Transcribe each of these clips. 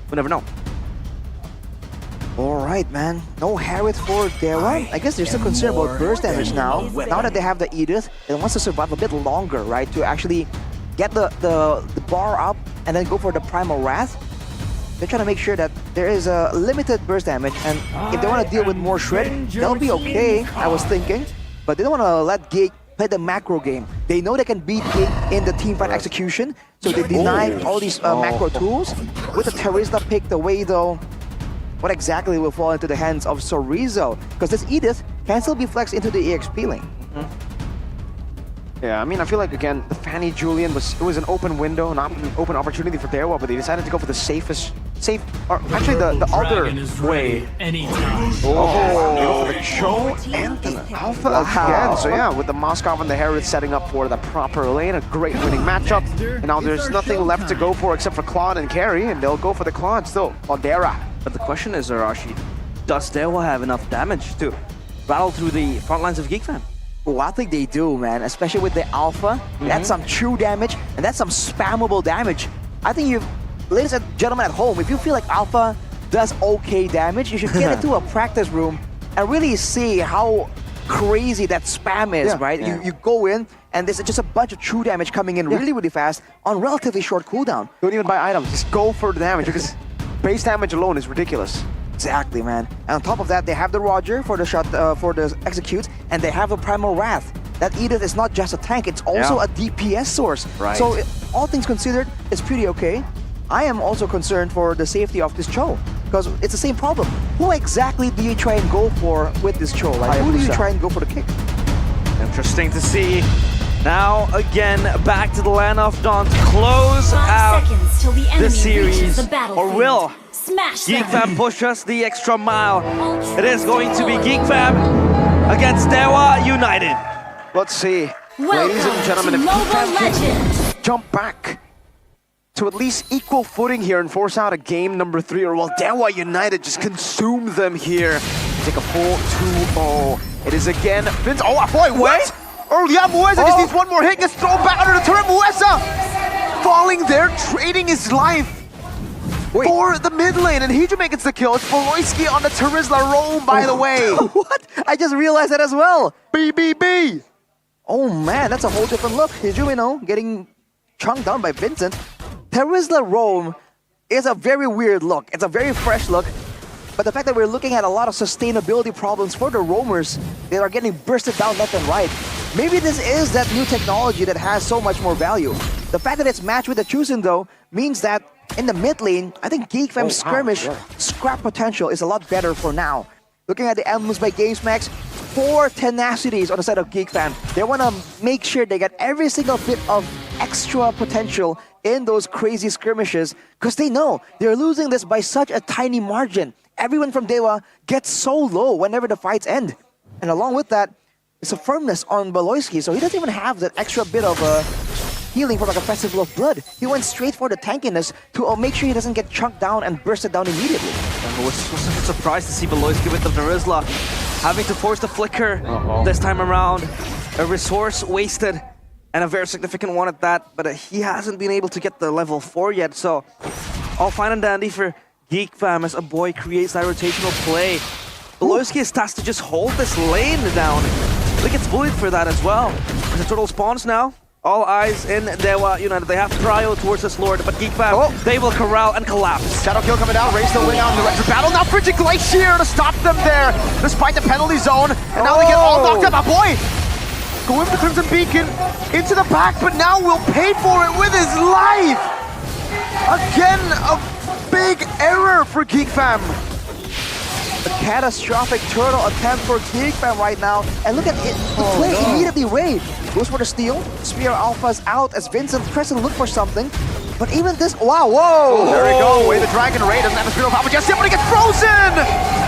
We'll never know. Alright, man. No Harriet for Dewa. I guess they're still concerned about burst damage now. Now that they have the Edith, it wants to survive a bit longer, right? To actually get the bar up and then go for the Primal Wrath. They're trying to make sure that there is a limited burst damage, and if they want to deal with more Shred, they'll be okay, I was thinking. But they don't want to let Geek play the macro game. They know they can beat Geek in the teamfight execution, so they deny all these macro tools. With the Terizla picked away though, what exactly will fall into the hands of Sorizo? Because this Edith can still be flexed into the EXP lane. Yeah, I mean, I feel like, again, the Fanny Julian was an open window, an open opportunity for Dewa, but they decided to go for the or actually the other way. Go for the Cho and the Alpha again. So yeah, with the Moskov and the Herod setting up for the proper lane, a great winning matchup. And now there's nothing left to go for except for Claude and Carry, and they'll go for the Claude still, Aldera. But the question is, Arashi, does Dewa have enough damage to battle through the front lines of Geek Fam? Well, I think they do, man. Especially with the Alpha. That's some true damage, and that's some spammable damage. I think ladies and gentlemen at home, if you feel like Alpha does okay damage, you should get into a practice room and really see how crazy that spam is, right? Yeah. You go in, and there's just a bunch of true damage coming in really, really fast on relatively short cooldown. Don't even buy items, just go for the damage, because base damage alone is ridiculous. Exactly, man. And on top of that, they have the Roger for the shot, for the execute, and they have the Primal Wrath. That Edith is not just a tank, it's also a DPS source. Right. So all things considered, it's pretty okay. I am also concerned for the safety of this Cho, because it's the same problem. Who exactly do you try and go for with this Cho? Like, who do you try and go for the kick? Interesting to see. Now, again, back to the Land of Dawn to close out the series. Or will Geek Fam push us the extra mile? It is going to be Geek Fam against Dewa United. Let's see. Ladies and gentlemen, if Geek Fam can jump back to at least equal footing here and force out a game number 3, or will Dewa United just consume them here? Take a full 2-0. It is again Vince. Oh, boy, what? Oh, yeah, Mueza just needs one more hit. Gets thrown back under the turret. Mueza falling there, trading his life for the mid lane. And Hijime gets the kill. It's Voloisky on the Terizla roam, by the way. What? I just realized that as well. BBB. Oh, man, that's a whole different look. Hijime, getting chunked down by Vincent. Terizla roam is a very weird look. It's a very fresh look. But the fact that we're looking at a lot of sustainability problems for the roamers, they are getting bursted down left and right. Maybe this is that new technology that has so much more value. The fact that it's matched with the Chosen, though, means that in the mid lane, I think Geek Fam's skirmish scrap potential is a lot better for now. Looking at the emblems by GamesMax, 4 tenacities on the side of Geek Fam. They want to make sure they get every single bit of extra potential in those crazy skirmishes, because they know they're losing this by such a tiny margin. Everyone from Dewa gets so low whenever the fights end. And along with that, it's a firmness on Voloisky, so he doesn't even have that extra bit of healing from like a Festival of Blood. He went straight for the tankiness to make sure he doesn't get chunked down and bursted down immediately. I was such a surprise to see Voloisky with the Terizla having to force the flicker this time around. A resource wasted, and a very significant one at that, but he hasn't been able to get the level 4 yet, so all fine and dandy for Geek Fam as a boy creates that rotational play. Voloisky is tasked to just hold this lane down. He gets bullied for that as well. As the turtle spawns now, all eyes in Dewa United. They have prio towards this Lord, but Geek Fam, they will corral and collapse. Shadow Kill coming down, raise the wing out in the retro battle. Now Frigid Glacier to stop them there, despite the penalty zone. And now they get all knocked up. Boy, go in for Crimson Beacon into the back, but now will pay for it with his life. Again, a big error for Geek Fam. A catastrophic turtle attempt for Geek Fam right now. And look at it, the play immediately Ray goes for the steal. Spear Alpha's out as Vincent tries to look for something. But even this, wow, whoa! There we go, Way the Dragon Ray doesn't have a Spear of Alpha just yet, but he gets frozen!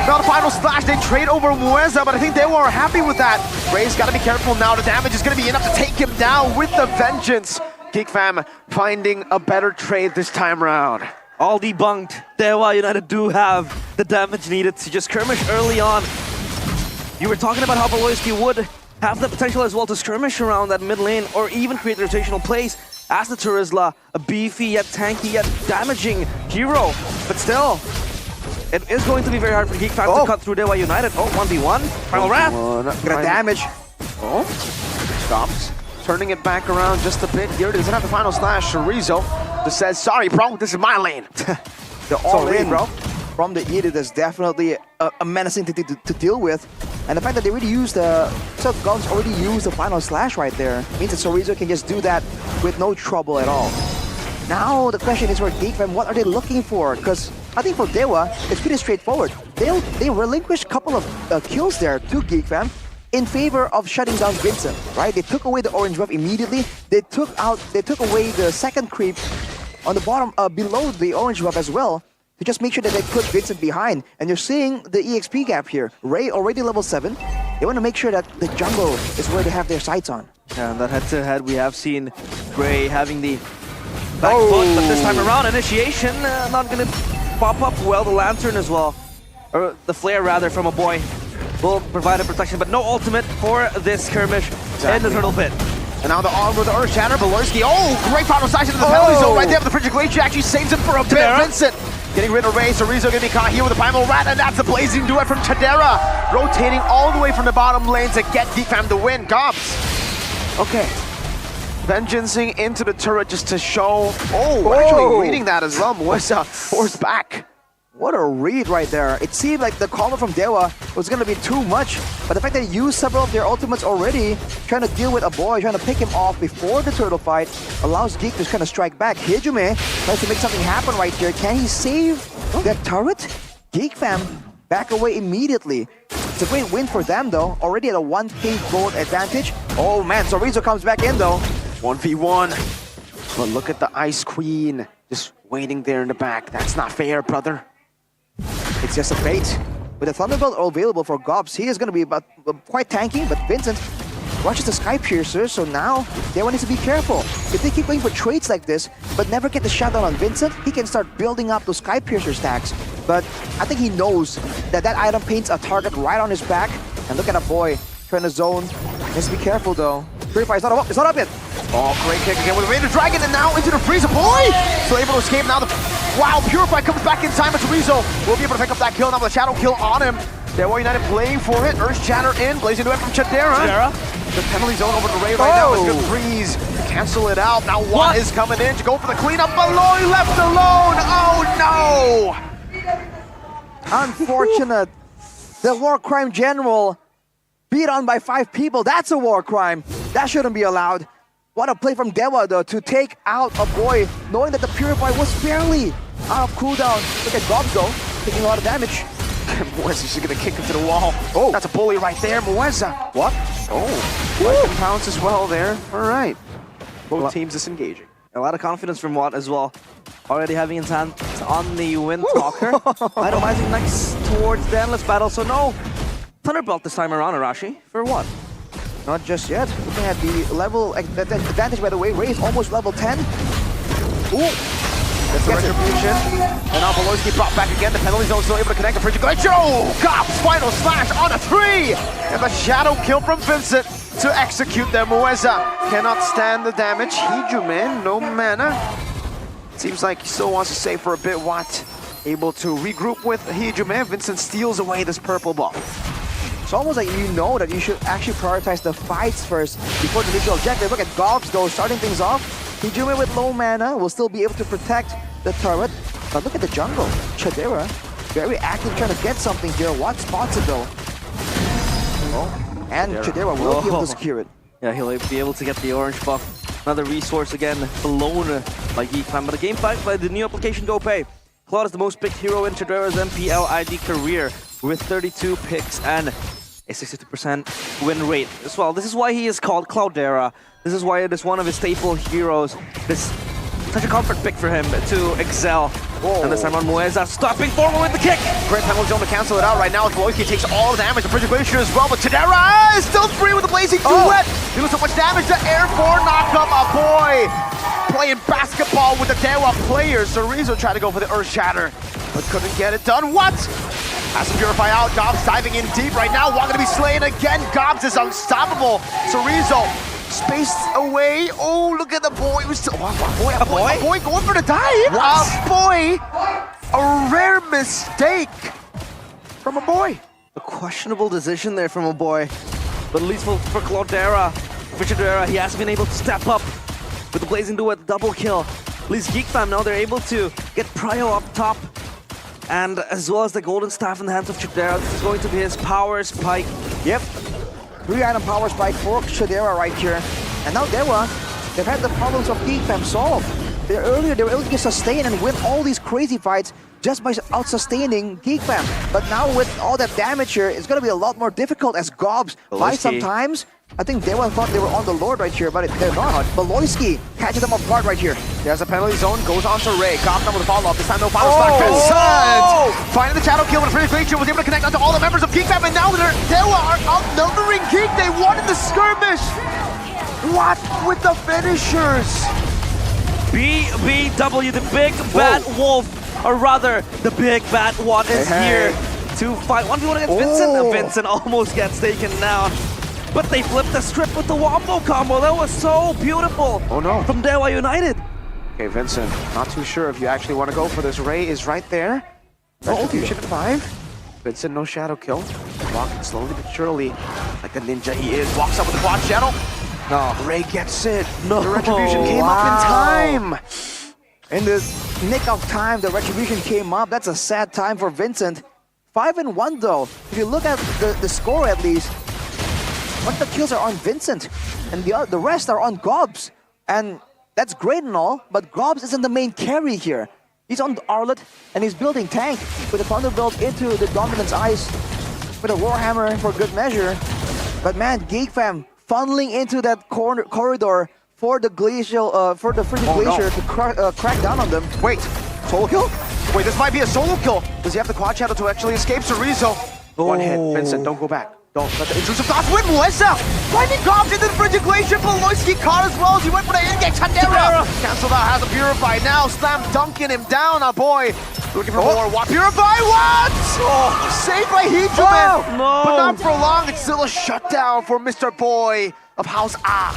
Now the final splash, they trade over Mueza, but I think they were happy with that. Ray's gotta be careful now, the damage is gonna be enough to take him down with the vengeance. Geek Fam finding a better trade this time round. All debunked. Dewa United do have the damage needed to just skirmish early on. You were talking about how Voloisky would have the potential as well to skirmish around that mid lane or even create rotational plays. as the Terizla, a beefy yet tanky yet damaging hero. But still, it is going to be very hard for Geek fans to cut through Dewa United. Oh, 1v1. Final Wrath. Gonna damage. Oh, stops. Turning it back around just a bit here. Doesn't have the final slash. Chorizo just says, sorry, bro, this is my lane. They're all in, bro. From the Edith is definitely a menacing to deal with. And the fact that they already used Guns already used the final slash right there means that Chorizo can just do that with no trouble at all. Now the question is for Geek fam, what are they looking for? Because I think for Dewa, it's pretty straightforward. They relinquished a couple of kills there to Geek fam in favor of shutting down Vincent, right? They took away the orange buff immediately. They took away the second creep on the bottom, below the orange buff as well, to just make sure that they put Vincent behind. And you're seeing the EXP gap here. Ray already level 7. They want to make sure that the jungle is where they have their sights on. Yeah, and that head-to-head, we have seen Ray having the back foot, but this time around, initiation not going to pop up well. The Lantern as well, or the Flare rather, from a boy will provide a protection, but no ultimate for this skirmish in the Turtle Pit. And now the arm with the Earth Shatter, Belarski. Oh, great final slash into the penalty zone right there, but the Frigid Glacier actually saves him for a bit. Vincent getting rid of Ray, Chorizo gonna be caught here with the Primal Rat, and that's the blazing duet from Tadera, rotating all the way from the bottom lane to get Geek fam the win. Gobs. Okay. Vengeancing into the turret just to show. Oh, actually reading that as well. Moesa forced back. What a read right there. It seemed like the combo from Dewa was going to be too much, but the fact that they used several of their ultimates already, trying to deal with a boy, trying to pick him off before the turtle fight, allows Geek to kind of strike back. Hijume tries to make something happen right here. Can he save that turret? Geek fam back away immediately. It's a great win for them though, already at a 1k gold advantage. Oh man, Chorizo comes back in though. 1v1. But look at the Ice Queen just waiting there in the back. That's not fair, brother. It's just a fate. With the Thunderbolt available for Gobs, he is going to be quite tanky, but Vincent rushes the Sky Piercer, so now Dewa needs to be careful. If they keep going for trades like this, but never get the shutdown on Vincent, he can start building up those Sky Piercer stacks. But I think he knows that that item paints a target right on his back. And look at a boy trying to zone. Let's be careful though. Purify, it's not up yet. Oh, great kick again with the Raider Dragon, and now into the freezer. Boy! So able to escape now. Wow, Purify comes back in time, but Chorizo will be able to pick up that kill. Now the Shadow kill on him. Dewa United playing for it. Earth Shatter in, blazing duet from Chadera. The penalty zone over to Ray right now. It's good freeze to cancel it out. Now Watt is coming in to go for the cleanup. Aloy left alone. Oh no! Unfortunate. The War Crime General beat on by 5 people. That's a war crime. That shouldn't be allowed. What a play from Dewa though, to take out a boy, knowing that the Purify was barely out of cooldown. Look at Gobs though, taking a lot of damage. Moesa's just gonna kick him to the wall. Oh, that's a bully right there, Moesa. What? Oh, weapon pounce as well there. All right. Both teams disengaging. A lot of confidence from Watt as well. Already having his hand on the Windtalker. Itemizing next towards the Endless Battle, so no Thunderbolt this time around, Arashi. For what? Not just yet. Looking at the level advantage, by the way, Ray is almost level 10. Ooh! That's the retribution. And now Belarski brought back again. The penalty zone still able to connect the Frigid Glacier. Oh! Gobs final slash on a 3! And the shadow kill from Vincent to execute their Moesa. Cannot stand the damage. Hijume, no mana. Seems like he still wants to save for a bit. Watt able to regroup with Hijume. Vincent steals away this purple buff. It's almost like you know that you should actually prioritize the fights first before the initial objective. Look at Gobs though, starting things off. Hijume with low mana will still be able to protect the turret. But look at the jungle. Chadera, very active trying to get something here. Watt spots it though. Oh, and Chadera will be able to secure it. Yeah, he'll be able to get the orange buff. Another resource again, blown by Geek fam. But a game fight by the new application GoPay. Claude is the most picked hero in Chadera's MPL ID career with 32 picks and a 62% win rate as well. This is why he is called Cloudera. This is why it is one of his staple heroes. This such a comfort pick for him to excel. Whoa. And this time on Moesa, stopping forward with the kick. Great penalty zone to cancel it out right now. Belarski takes all the damage. The Frigid Glacier as well, but Chadera is still free with the blazing duet. Doing so much damage. The Air 4 knockup, a boy playing basketball with the Dewa players. Chorizo tried to go for the Earth Shatter, but couldn't get it done. What? Has to Purify out. Gobs diving in deep right now. Watt gonna be slain again. Gobs is unstoppable. Chorizo spaced away. Oh, look at the boy. A boy going for the dive. A boy. A rare mistake from a boy. A questionable decision there from a boy. But at least for Cloudera, he has been able to step up with the Blazing Duet double kill. At least Geek fam now they're able to get Prio up top. And as well as the golden staff in the hands of Chidera, this is going to be his power spike. Yep. 3-item power spike for Chidera right here. And now Dewa, they've had the problems of Geek fam solved. Earlier they were able to sustain and win all these crazy fights just by out-sustaining Geek fam. But now with all that damage here, it's going to be a lot more difficult as Gobs fight sometimes. I think Dewa thought they were on the Lord right here, but they're not. Beloyski catches them off guard right here. There's a penalty zone, goes on to Ray. Gob with a follow-up, this time no follow stack. Vincent! Finding the shadow kill with a pretty feature, was able to connect onto all the members of Geek fam, and now Dewa are outnumbering Geek. They won in the skirmish! What with the finishers? BBW, the big bad wolf, or rather, the big bad one is here to fight 1v1 against Vincent. And Vincent almost gets taken down. But they flipped the strip with the wombo combo. That was so beautiful. Oh no. From Dewa United. Okay, Vincent, not too sure if you actually want to go for this. Ray is right there. Retribution at 5. Vincent, no shadow kill. Walking slowly but surely, like the ninja he is. Walks up with the quad shadow. No, Ray gets it. No. The Retribution came up in time. In the nick of time, the Retribution came up. That's a sad time for Vincent. 5-1 though. If you look at the score at least, most of the kills are on Vincent, and the rest are on Gobs. And that's great and all, but Gobs isn't the main carry here. He's on Arlet, and he's building tank with a Thunderbolt into the Dominance Ice with a Warhammer for good measure. But man, Geek fam funneling into that corridor for the glacial, for the Frigid Glacier to crack down on them. Wait, solo kill? Wait, this might be a solo kill. Does he have the quad shadow to actually escape Chorizo? One hit, Vincent, don't go back. Don't let the intrusive thoughts win Muesa! Finding Gobs into the Frigid Glacier, Beloyski caught as well as he went for the in-game. Chidera cancelled out, has a Purify now, slam dunking him down, our boy. Looking for more, what? Purify, what? Oh, saved by Heatman! No. But not for long, it's still a shutdown for Mr. Boy of House A.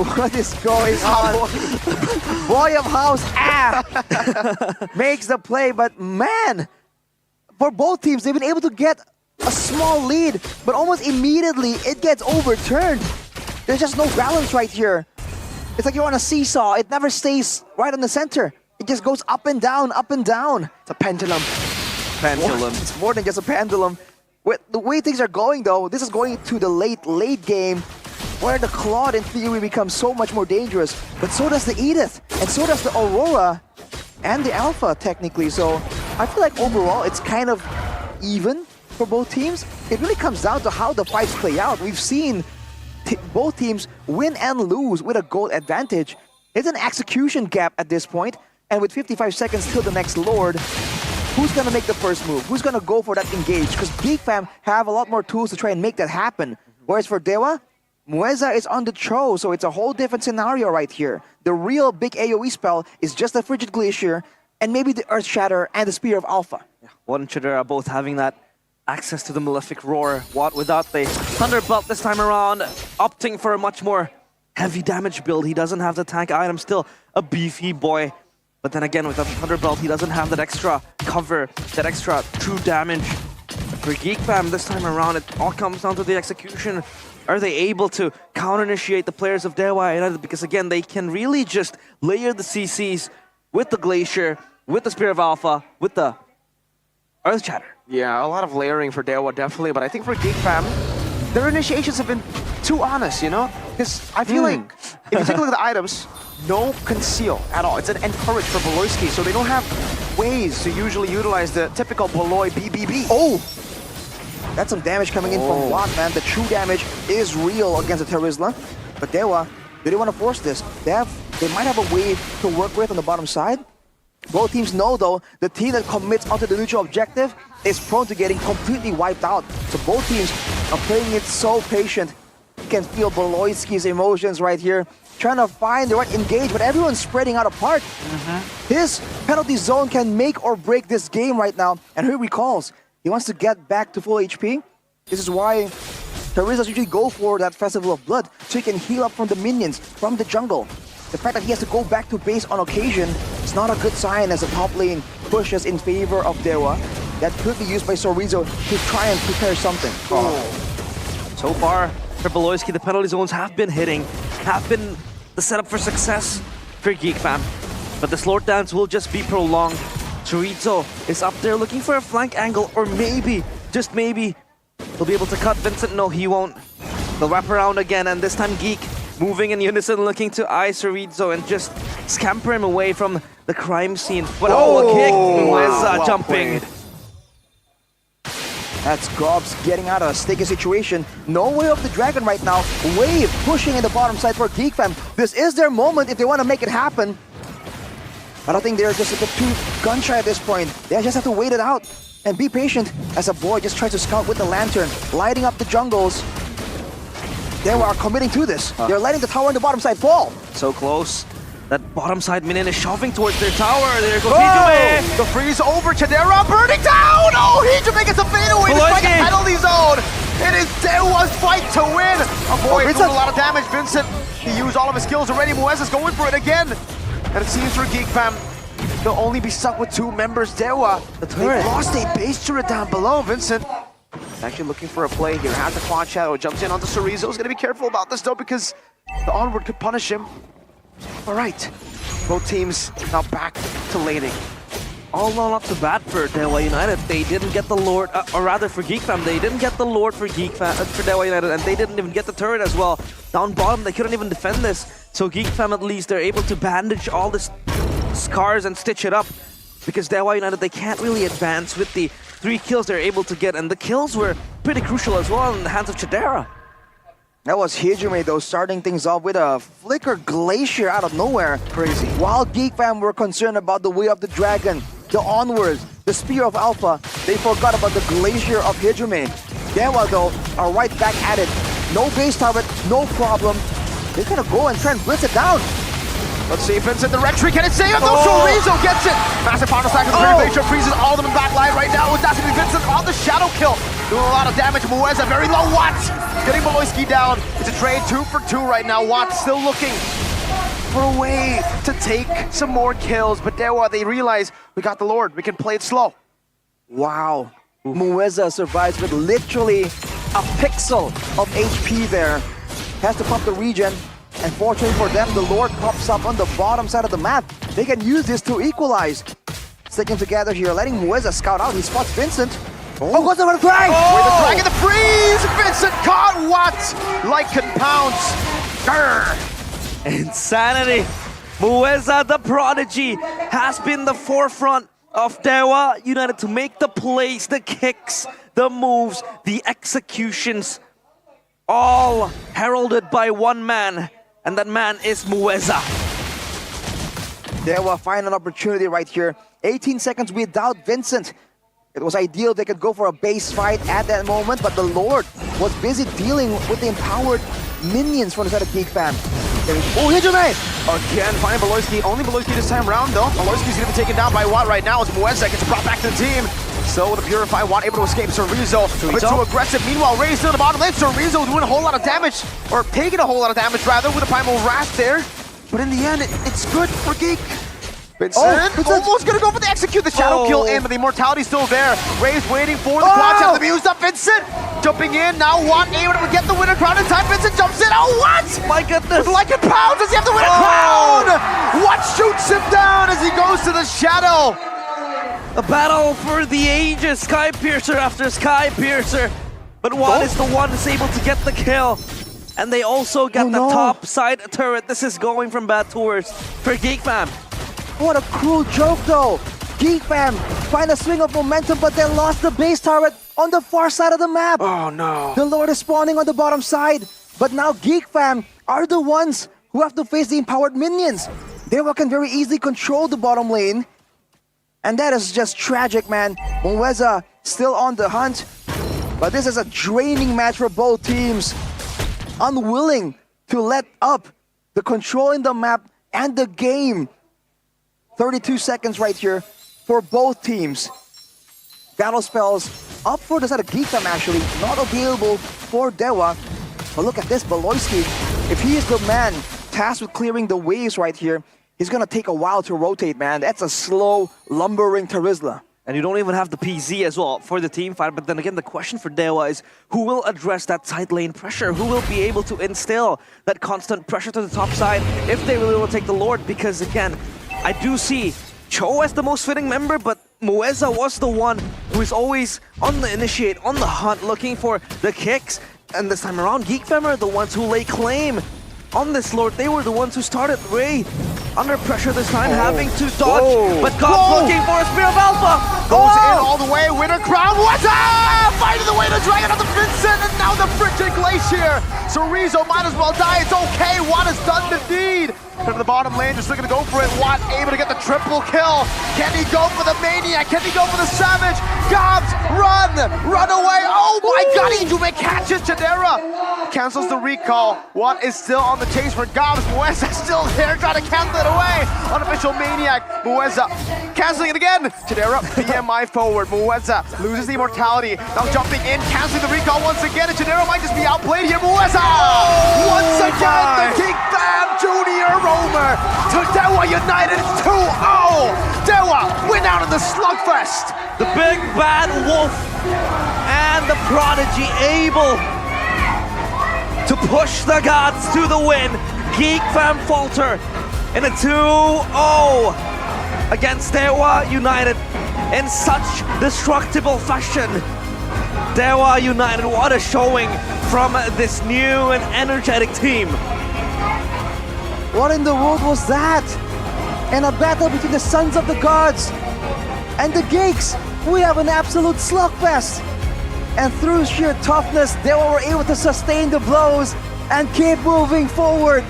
What is going on? Boy of House A makes the play, but man, for both teams, they've been able to get a small lead, but almost immediately it gets overturned. There's just no balance right here. It's like you're on a seesaw. It never stays right on the center. It just goes up and down, up and down. It's a pendulum. It's more than just a pendulum. With the way things are going though, this is going to the late game where the Claude in theory becomes so much more dangerous, but so does the Edith, and so does the Aurora, and the Alpha technically. So I feel like overall it's kind of even for both teams. It really comes down to how the fights play out. We've seen both teams win and lose with a goal advantage. It's an execution gap at this point, and with 55 seconds till the next Lord, who's gonna make the first move? Who's gonna go for that engage? Because Geek fam have a lot more tools to try and make that happen. Whereas for Dewa, Muesa is on the throw, so it's a whole different scenario right here. The real big AoE spell is just the Frigid Glacier, and maybe the Earth Shatter and the Spear of Alpha. One and Chidera both having that access to the Malefic Roar. What without the Thunderbolt this time around, opting for a much more heavy damage build. He doesn't have the tank item, still a beefy boy. But then again, with that Thunderbolt, he doesn't have that extra cover, that extra true damage. For Geek fam this time around, it all comes down to the execution. Are they able to counter-initiate the players of Dewa United? Because again, they can really just layer the CCs with the Glacier, with the Spear of Alpha, with the Earth Shatter. Yeah, a lot of layering for Dewa, definitely. But I think for Geek fam, their initiations have been too honest, you know? Because I feel like, if you take a look at the items, no conceal at all. It's an encourage for Beloyski, so they don't have ways to usually utilize the typical Beloy BBB. Oh! That's some damage coming in from Watt, man. The true damage is real against the Terizla. But Dewa, they don't want to force this. They might have a way to work with on the bottom side. Both teams know, though, the team that commits onto the neutral objective is prone to getting completely wiped out. So both teams are playing it so patient. You can feel Beloyski's emotions right here, trying to find the right engage, but everyone's spreading out apart. His penalty zone can make or break this game right now. And who recalls, he wants to get back to full HP. This is why Terizla's usually go for that Festival of Blood so he can heal up from the minions, from the jungle. The fact that he has to go back to base on occasion is not a good sign as the top lane pushes in favor of Dewa. That could be used by Sorizo to try and prepare something. So far, for Beloyski, the penalty zones have been hitting, have been the setup for success for Geek fam. But the slow dance will just be prolonged. Chorizo is up there looking for a flank angle, or maybe, just maybe, he'll be able to cut Vincent. No, he won't. They'll wrap around again, and this time Geek moving in unison, looking to eye Chorizo and just scamper him away from the crime scene. But a kick was jumping. That's Gobs getting out of a sticky situation. No way off the dragon right now. Wave pushing in the bottom side for Geek fam. This is their moment if they want to make it happen. I don't think they're just a bit too gun shy at this point. They just have to wait it out and be patient as a boy just tries to scout with the lantern, lighting up the jungles. They are committing to this. They're letting the tower on the bottom side fall. So close. That bottom side minion is shoving towards their tower. There goes Hijime. The freeze over Chidera, burning down! Oh, Hijime gets a fadeaway despite the penalty zone. It is Dewa's fight to win. Oh boy, doing a lot of damage. Vincent, he used all of his skills already. Mueza's going for it again. And it seems for Geek fam, they'll only be stuck with 2 members. Dewa, they lost a base turret down below. Vincent actually looking for a play here. Has the quad shadow, jumps in onto Chorizo. He's gonna be careful about this though because the onward could punish him. All right, both teams now back to laning. All not too bad for Dewa United. They didn't get the Lord, or rather for Geek fam, they didn't get the Lord for for Dewa United, and they didn't even get the turret as well. Down bottom, they couldn't even defend this. So Geek fam, at least, they're able to bandage all the scars and stitch it up. Because Dewa United, they can't really advance with the 3 kills they're able to get, and the kills were pretty crucial as well in the hands of Chidera. That was Hijime though, starting things off with a flicker glacier out of nowhere. Crazy. While Geek fam were concerned about the way of the dragon, the onwards, the spear of Alpha, they forgot about the glacier of Hijime. Dewa though are right back at it. No base target, no problem. They're gonna go and try and blitz it down. Let's see, Vincent, the red tree, can it save him? No, Chorizo gets it! Massive counter stack of the Glacier freezes all of them in back line right now. With that's gonna be Vincent on the shadow kill. Doing a lot of damage. Mueza, very low. Watts getting Beloyski down. It's a trade 2 for 2 right now. Watts still looking for a way to take some more kills. But Dewa, they realize we got the Lord. We can play it slow. Wow. Mueza survives with literally a pixel of HP there. Has to pump the regen. And fortunately for them, the Lord pops up on the bottom side of the map. They can use this to equalize. Sticking together here, letting Mueza scout out. He spots Vincent. Oh, what's the drag? Wait, the drag in the freeze! Vincent caught Watts like pounds. Grr. Insanity. Mueza, the prodigy, has been the forefront of Dewa United to make the plays, the kicks, the moves, the executions, all heralded by one man. And that man is Mueza. Dewa find an opportunity right here. 18 seconds without Vincent. It was ideal they could go for a base fight at that moment, but the Lord was busy dealing with the empowered minions from the side of Geek fam. Oh, Hijime! Again, finding Beloyski. Only Beloyski this time around, though. Beloyski's gonna be taken down by Watt right now as Mueza gets brought back to the team. So with the Purify, Watt able to escape Chorizo. A bit too aggressive. Meanwhile, Ray's still in the bottom lane. Chorizo doing a whole lot of damage, or taking a whole lot of damage rather, with a Primal Wrath there. But in the end, it's good for Geek. Vincent almost gonna go for the execute. The shadow kill in, but the immortality's still there. Ray's waiting for the quad shot to be used up. Vincent jumping in. Now Watt able to get the winner crown in time. Vincent jumps in. Oh, what? My goodness. With like a pound, does he have the winner crown? Watt shoots him down as he goes to the shadow. A battle for the ages. Sky Piercer after Sky Piercer. But Watt is the one that's able to get the kill. And they also get the top side turret. This is going from bad to worse for Geek fam. What a cruel joke though. Geek fam find a swing of momentum, but they lost the base turret on the far side of the map. Oh no. The Lord is spawning on the bottom side. But now Geek fam are the ones who have to face the empowered minions. Dewa can very easily control the bottom lane. And that is just tragic, man. Mueza still on the hunt. But this is a draining match for both teams. Unwilling to let up the control in the map and the game. 32 seconds right here for both teams. Battle spells up for the side of Geek Fam actually, not available for Dewa. But look at this, Baloyski. If he is the man tasked with clearing the waves right here, he's gonna take a while to rotate, man. That's a slow, lumbering Terizla. And you don't even have the PZ as well for the team fight. But then again, the question for Dewa is who will address that side lane pressure? Who will be able to instill that constant pressure to the top side if they really will take the Lord? Because again, I do see Cho as the most fitting member, but Mueza was the one who is always on the initiate, on the hunt, looking for the kicks. And this time around, Geek Fam are the ones who lay claim on this Lord. They were the ones who started Ray under pressure this time, having to dodge. But God's looking for a Spear of Alpha. Goes in all the way, winner crown, what's up? Finding the way to Dragon on the Vincent, and now the frigid Glacier. So Rizzo might as well die, it's okay, Watt has done the deed. Come to the bottom lane, just looking to go for it. Watt able to get the triple kill. Can he go for the Maniac? Can he go for the Savage? Gobs, run away. Oh my God, Ijume catches Chidera. Cancels the recall. Watt is still on the chase for Gobs. Mueza still there, trying to cancel it away. Unofficial Maniac, Mueza canceling it again. Chidera, BMI forward. Mueza loses the immortality. Now jumping in, canceling the recall once again, and Chidera might just be outplayed here. Mueza! Once again, the Geek Fam Junior Roamer to Dewa United, it's 2-0! Dewa win out in the slugfest! The big bad wolf and the prodigy able to push the gods to the win. Geek Fam falter in a 2-0 against Dewa United in such destructible fashion. Dewa United, what a showing from this new and energetic team. What in the world was that? In a battle between the Sons of the Gods and the Geeks, we have an absolute slugfest. And through sheer toughness, they were able to sustain the blows and keep moving forward.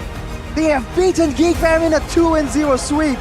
They have beaten Geek Fam in a 2-0 sweep.